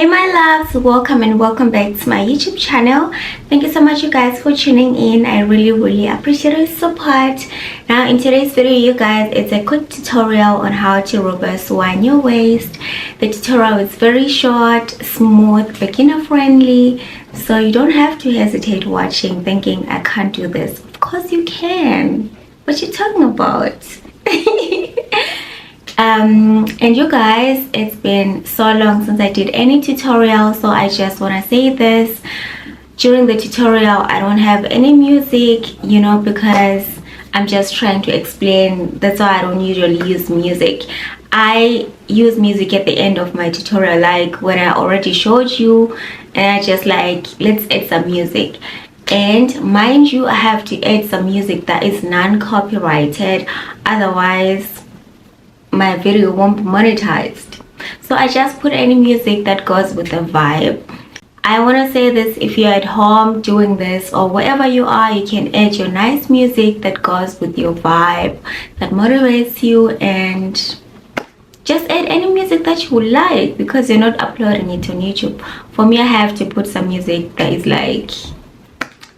Hey my loves, welcome and welcome back to my YouTube channel. Thank you so much you guys for tuning in. I really appreciate your support. Now in today's video you guys, it's a quick tutorial on how to reverse whine your waist. The tutorial is very short, smooth, beginner friendly, so you don't have to hesitate watching thinking I can't do this. Of course you can. What you talking about? And you guys, it's been so long since I did any tutorial, so I just want to say this. During the tutorial I don't have any music, you know, because I'm just trying to explain. That's why I don't usually use music. I use music at the end of my tutorial, like when I already showed you, and I just like, let's add some music. And mind you, I have to add some music that is non-copyrighted, otherwise my video won't be monetized. So I just put any music that goes with the vibe. I want to say this: if you're at home doing this or wherever you are, you can add your nice music that goes with your vibe, that motivates you, and just add any music that you like, because you're not uploading it on YouTube. For me, I have to put some music that is like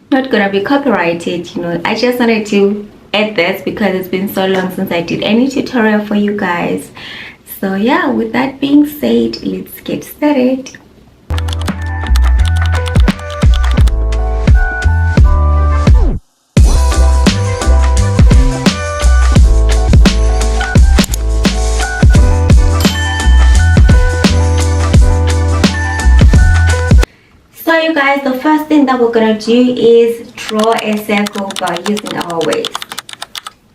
not gonna be copyrighted, you know. I just wanted to add this because it's been so long since I did any tutorial for you guys. So yeah, with that being said, let's get started. So you guys, the first thing that we're gonna do is draw a circle by using our waist.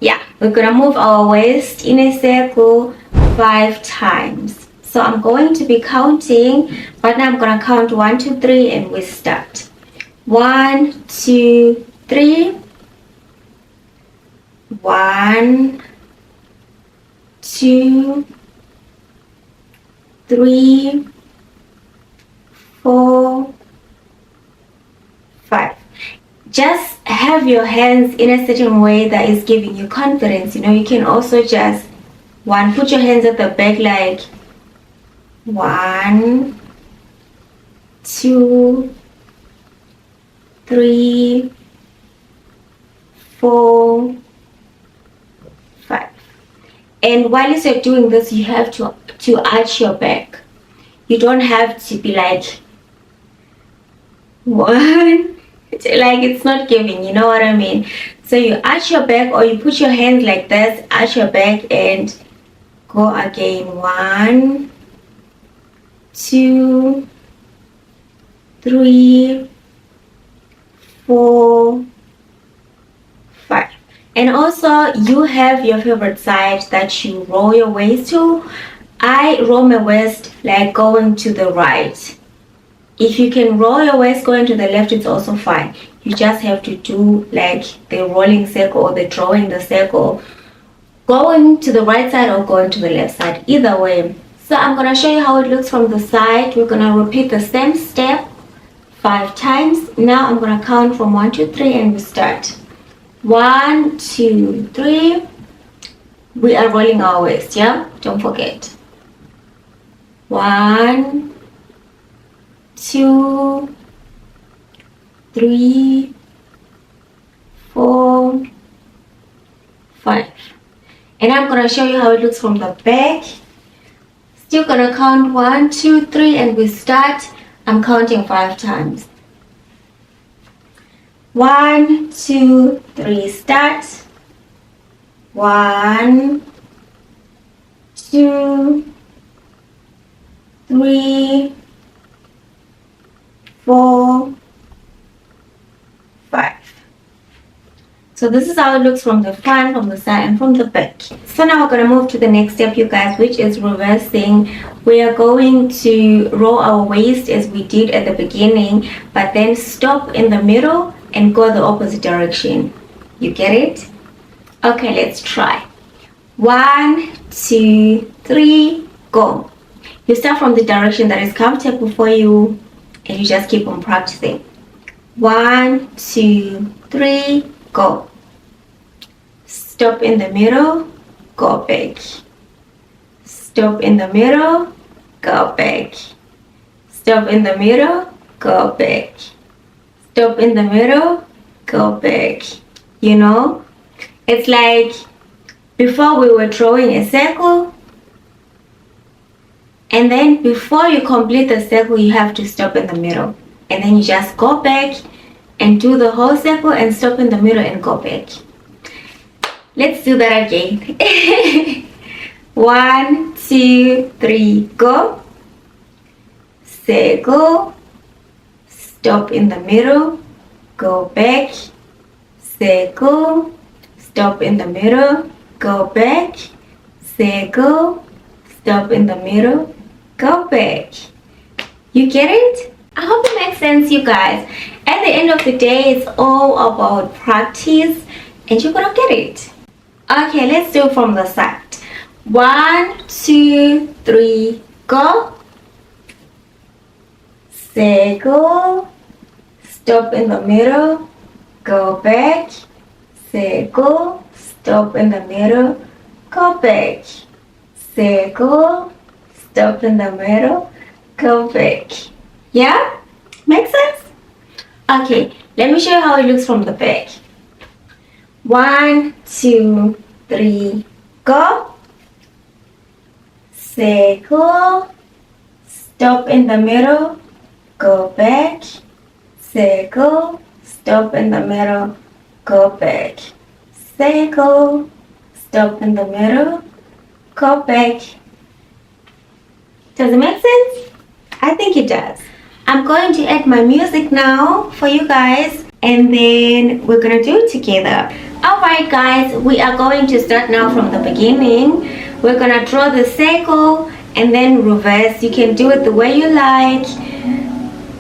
Yeah, we're gonna move our waist in a circle 5 times. So I'm going to be counting, but now I'm gonna count 1, 2, 3, and we start. 1, 2, 3. 1, 2, 3, 4, 5. Just have your hands in a certain way that is giving you confidence. You know, you can also just put your hands at the back, like 1, 2, 3, 4, 5. And while you're doing this, you have to arch your back. You don't have to be like 1. It's not giving, you know what I mean? So you arch your back, or you put your hands like this, arch your back, and go again. 1, 2, 3, 4, 5. And also you have your favorite side that you roll your waist to. I roll my waist like going to the right. If you can roll your waist going to the left, it's also fine. You just have to do like the rolling circle or the drawing the circle, going to the right side or going to the left side, either way. So I'm gonna show you how it looks from the side. We're gonna repeat the same step 5 times. Now I'm gonna count from 1, 2, 3, and we start. 1, 2, 3. We are rolling our waist, yeah? Don't forget. 1, 2, 3, 4, 5. And I'm gonna show you how it looks from the back. Still gonna count 1, 2, 3, and we start. I'm counting 5 times. 1, 2, 3, start. 1, 2, 3, 4, 5. So this is how it looks from the front, from the side, and from the back. So now we're going to move to the next step, you guys, which is reversing. We are going to roll our waist as we did at the beginning, but then stop in the middle and go the opposite direction. You get it? Okay, let's try. 1, 2, 3, go. You start from the direction that is comfortable for you, and you just keep on practicing. 1, 2, 3, go. Stop in the middle, go back. Stop in the middle, go back. stop in the middle, go back, stop in the middle, go back. You know, it's like before we were drawing a circle, and then before you complete the circle you have to stop in the middle, and then you just go back and do the whole circle and stop in the middle and go back. Let's do that again. 1, 2, 3, go. Circle, stop in the middle, go back. Circle, stop in the middle, go back. Circle, stop in the middle, go back. You get it? I hope it makes sense, you guys. At the end of the day, it's all about practice and you're gonna get it. Okay, let's do it from the side. 1, 2, 3, go. Circle, stop in the middle, go back. Circle, stop in the middle, go back. Circle, stop in the middle, go back. Yeah? Makes sense? Okay, let me show you how it looks from the back. 1, 2, 3, go. Circle, stop in the middle, go back. Circle, stop in the middle, go back. Circle, stop in the middle, go back. Does it make sense? I think it does. I'm going to add my music now for you guys, and then we're gonna do it together. Alright guys, we are going to start now from the beginning. We're gonna draw the circle and then reverse. You can do it the way you like,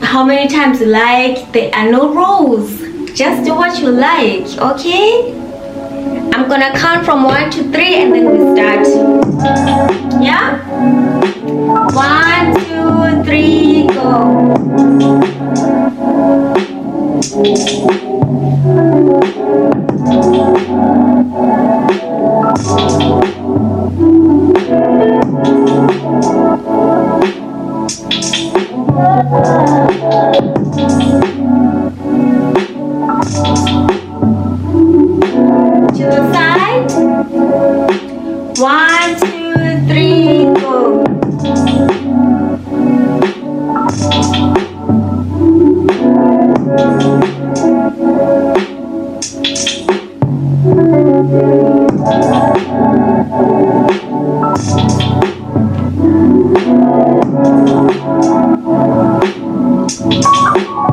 how many times you like. There are no rules. Just do what you like, okay? I'm gonna count from 1 to 3 and then we start. Yeah? 1, 2, 3, go. To the side. 1, 2, 3, go.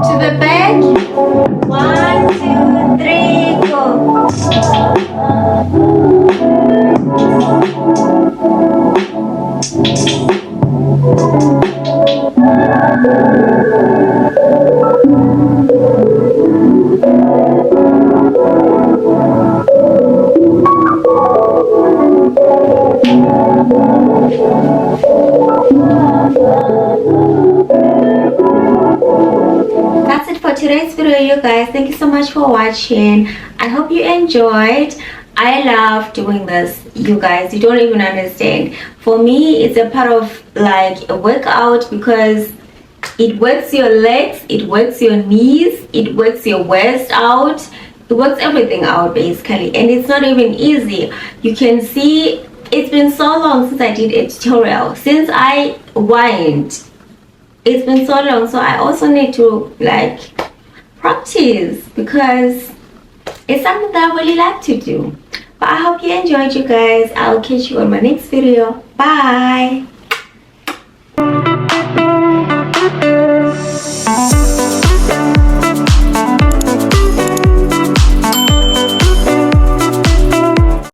To the back. 1, 2, 3, go. That's it for today's video, you guys. Thank you so much for watching. I hope you enjoyed. I love doing this, you guys. You don't even understand. For me, it's a part of like a workout because it works your legs, it works your knees, it works your waist out, it works everything out basically, and it's not even easy. You can see it's been so long since I did a tutorial, since I whined. It's been so long, so I also need to like practice because it's something that I really like to do. But I hope you enjoyed, you guys. I'll catch you on my next video. Bye.